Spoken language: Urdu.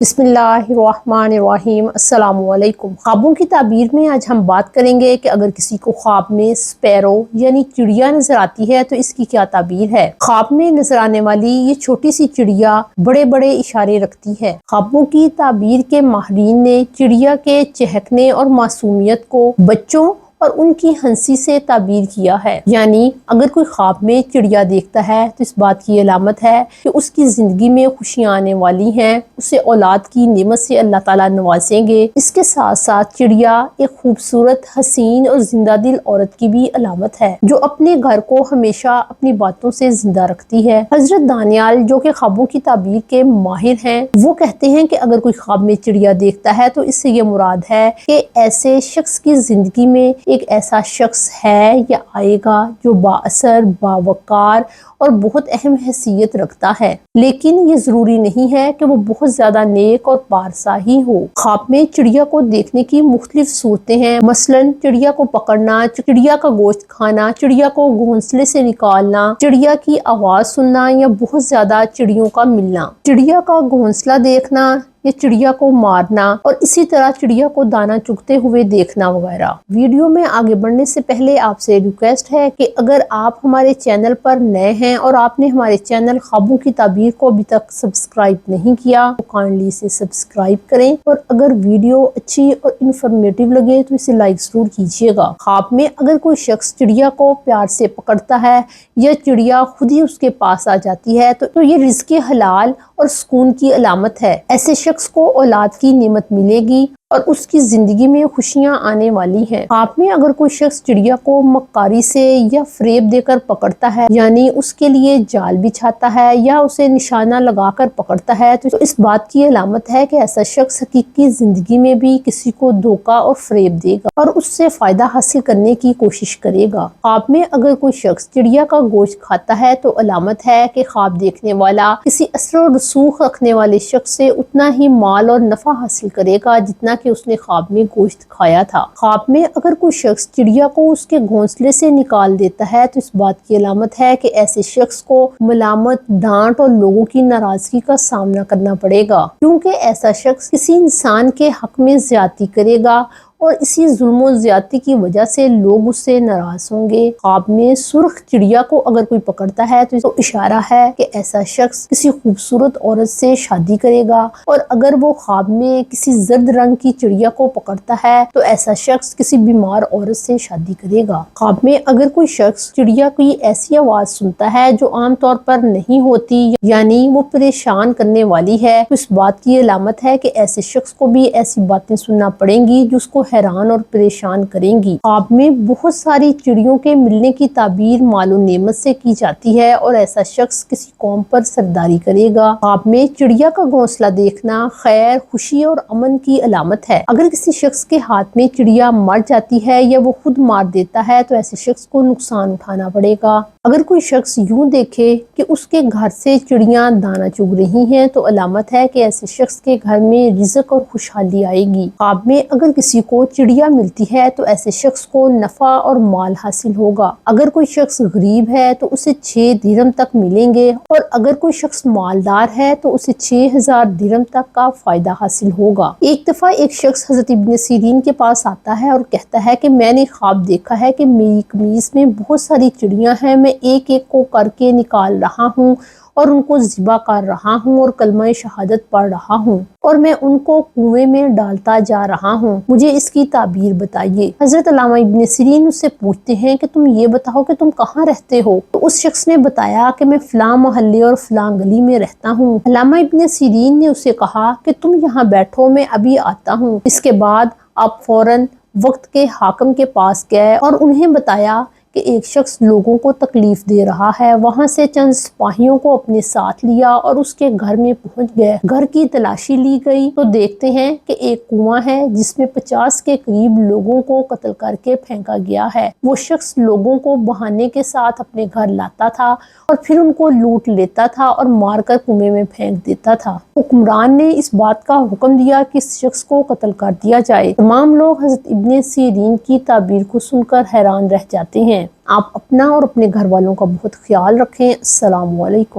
بسم اللہ الرحمن الرحیم۔ السلام علیکم۔ خوابوں کی تعبیر میں آج ہم بات کریں گے کہ اگر کسی کو خواب میں سپیرو یعنی چڑیا نظر آتی ہے تو اس کی کیا تعبیر ہے۔ خواب میں نظر آنے والی یہ چھوٹی سی چڑیا بڑے بڑے اشارے رکھتی ہے۔ خوابوں کی تعبیر کے ماہرین نے چڑیا کے چہکنے اور معصومیت کو بچوں اور ان کی ہنسی سے تعبیر کیا ہے، یعنی اگر کوئی خواب میں چڑیا دیکھتا ہے تو اس بات کی علامت ہے کہ اس کی زندگی میں خوشیاں آنے والی ہیں، اسے اولاد کی نعمت سے اللہ تعالیٰ نوازیں گے۔ اس کے ساتھ ساتھ چڑیا ایک خوبصورت، حسین اور زندہ دل عورت کی بھی علامت ہے جو اپنے گھر کو ہمیشہ اپنی باتوں سے زندہ رکھتی ہے۔ حضرت دانیال جو کہ خوابوں کی تعبیر کے ماہر ہیں، وہ کہتے ہیں کہ اگر کوئی خواب میں چڑیا دیکھتا ہے تو اس سے یہ مراد ہے کہ ایسے شخص کی زندگی میں ایک ایسا شخص ہے یا آئے گا جو با اثر، باوقار اور بہت اہم حیثیت رکھتا ہے، لیکن یہ ضروری نہیں ہے کہ وہ بہت زیادہ نیک اور پارسا ہی ہو۔ خواب میں چڑیا کو دیکھنے کی مختلف صورتیں ہیں، مثلاً چڑیا کو پکڑنا، چڑیا کا گوشت کھانا، چڑیا کو گھونسلے سے نکالنا، چڑیا کی آواز سننا یا بہت زیادہ چڑیوں کا ملنا، چڑیا کا گھونسلہ دیکھنا یا چڑیا کو مارنا اور اسی طرح چڑیا کو دانہ چگتے ہوئے دیکھنا وغیرہ۔ ویڈیو میں آگے بڑھنے سے پہلے آپ سے ریکویسٹ ہے کہ اگر آپ ہمارے چینل پر نئے ہیں اور آپ نے ہمارے چینل خوابوں کی تعبیر کو ابھی تک سبسکرائب نہیں کیا تو کائنڈلی اسے سبسکرائب کریں، اور اگر ویڈیو اچھی اور انفارمیٹیو لگے تو اسے لائک ضرور کیجیے گا۔ خواب میں اگر کوئی شخص چڑیا کو پیار سے پکڑتا ہے یا چڑیا خود ہی اس کے پاس آ جاتی ہے تو یہ رزق حلال اور سکون کی علامت ہے۔ ایسے شخص کو اولاد کی نعمت ملے گی اور اس کی زندگی میں خوشیاں آنے والی ہیں۔ خواب میں اگر کوئی شخص چڑیا کو مکاری سے یا فریب دے کر پکڑتا ہے، یعنی اس کے لیے جال بچھاتا ہے یا اسے نشانہ لگا کر پکڑتا ہے تو اس بات کی علامت ہے کہ ایسا شخص حقیقی زندگی میں بھی کسی کو دھوکہ اور فریب دے گا اور اس سے فائدہ حاصل کرنے کی کوشش کرے گا۔ خواب میں اگر کوئی شخص چڑیا کا گوشت کھاتا ہے تو علامت ہے کہ خواب دیکھنے والا کسی اثر و رسوخ رکھنے والے شخص سے اتنا ہی مال اور نفع حاصل کرے گا جتنا کہ اس نے خواب میں گوشت کھایا تھا۔ خواب میں اگر کوئی شخص چڑیا کو اس کے گھونسلے سے نکال دیتا ہے تو اس بات کی علامت ہے کہ ایسے شخص کو ملامت، ڈانٹ اور لوگوں کی ناراضگی کا سامنا کرنا پڑے گا، کیونکہ ایسا شخص کسی انسان کے حق میں زیادتی کرے گا اور اسی ظلم و زیادتی کی وجہ سے لوگ اس سے ناراض ہوں گے۔ خواب میں سرخ چڑیا کو اگر کوئی پکڑتا ہے تو اشارہ ہے کہ ایسا شخص کسی خوبصورت عورت سے شادی کرے گا، اور اگر وہ خواب میں کسی زرد رنگ کی چڑیا کو پکڑتا ہے تو ایسا شخص کسی بیمار عورت سے شادی کرے گا۔ خواب میں اگر کوئی شخص چڑیا کی ایسی آواز سنتا ہے جو عام طور پر نہیں ہوتی، یعنی وہ پریشان کرنے والی ہے، تو اس بات کی علامت ہے کہ ایسے شخص کو بھی ایسی باتیں سننا پڑیں گی جو اس کو حیران اور پریشان کریں گی۔ خواب میں بہت ساری چڑیوں کے ملنے کی تعبیر مال و نعمت سے کی جاتی ہے اور ایسا شخص کسی قوم پر سرداری کرے گا۔ خواب میں چڑیا کا گھونسلہ دیکھنا خیر، خوشی اور امن کی علامت ہے۔ اگر کسی شخص کے ہاتھ میں چڑیا مر جاتی ہے یا وہ خود مار دیتا ہے تو ایسے شخص کو نقصان اٹھانا پڑے گا۔ اگر کوئی شخص یوں دیکھے کہ اس کے گھر سے چڑیاں دانہ چگ رہی ہیں تو علامت ہے کہ ایسے شخص کے گھر میں رزق اور خوشحالی آئے گی۔ خواب میں اگر کسی کو چڑیا ملتی ہے تو ایسے شخص کو نفع اور مال حاصل ہوگا۔ اگر کوئی شخص غریب ہے تو اسے 6 درہم تک ملیں گے، اور اگر کوئی شخص مالدار ہے تو اسے 6000 درہم تک کا فائدہ حاصل ہوگا۔ ایک دفعہ ایک شخص حضرت ابن سیرین کے پاس آتا ہے اور کہتا ہے کہ میں نے خواب دیکھا ہے کہ میری قمیص میں بہت ساری چڑیاں ہیں، میں ایک ایک کو کر کے نکال رہا ہوں اور ان کو ذبح کر رہا ہوں اور کلمہ شہادت پڑھ رہا ہوں، اور میں ان کو کنویں میں ڈالتا جا رہا ہوں، مجھے اس کی تعبیر بتائیے۔ حضرت علامہ ابن سیرین اس سے پوچھتے ہیں کہ تم یہ بتاؤ کہ تم کہاں رہتے ہو؟ تو اس شخص نے بتایا کہ میں فلاں محلے اور فلاں گلی میں رہتا ہوں۔ علامہ ابن سیرین نے اسے کہا کہ تم یہاں بیٹھو، میں ابھی آتا ہوں۔ اس کے بعد آپ فوراً وقت کے حاکم کے پاس گئے اور انہیں بتایا کہ ایک شخص لوگوں کو تکلیف دے رہا ہے۔ وہاں سے چند سپاہیوں کو اپنے ساتھ لیا اور اس کے گھر میں پہنچ گئے۔ گھر کی تلاشی لی گئی تو دیکھتے ہیں کہ ایک کنواں ہے جس میں 50 کے قریب لوگوں کو قتل کر کے پھینکا گیا ہے۔ وہ شخص لوگوں کو بہانے کے ساتھ اپنے گھر لاتا تھا اور پھر ان کو لوٹ لیتا تھا اور مار کر کنویں میں پھینک دیتا تھا۔ حکمران نے اس بات کا حکم دیا کہ اس شخص کو قتل کر دیا جائے۔ تمام لوگ حضرت ابن سیرین کی تعبیر کو سن کر حیران رہ جاتے ہیں۔ آپ اپنا اور اپنے گھر والوں کا بہت خیال رکھیں۔ السلام علیکم۔